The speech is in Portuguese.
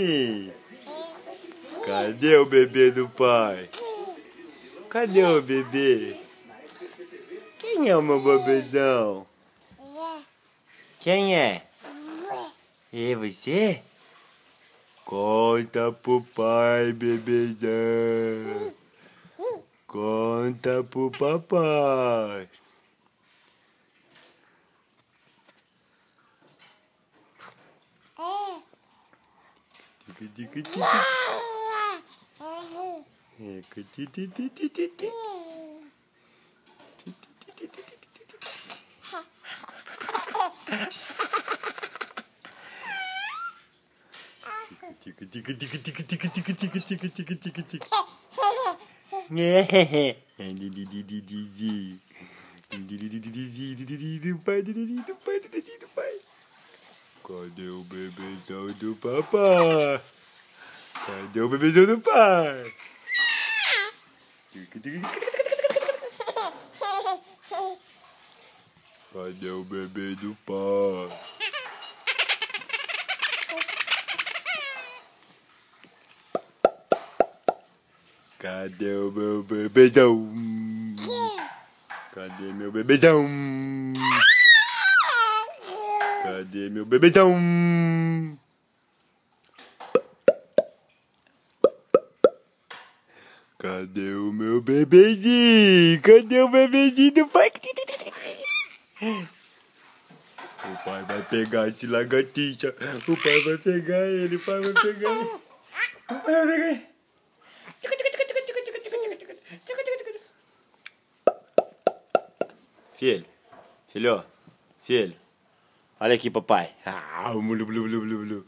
Ih, cadê o bebê do pai? Cadê o bebê? Quem é o meu bebezão? Quem é? É você? Conta pro pai, bebezão. Conta pro papai. Cadê o bebezão do papai? Cadê o bebezão do pai? Cadê o bebê do pai? Cadê o meu bebezão? Cadê meu bebezão? Cadê meu bebezão? Cadê o meu bebezinho? Cadê o bebezinho do pai? O pai vai pegar esse lagartixa. O pai vai pegar ele. O pai vai pegar ele. O pai vai pegar ele. Filho. Olha aqui, papai. Ah, blu, blu, blu, blu, blu.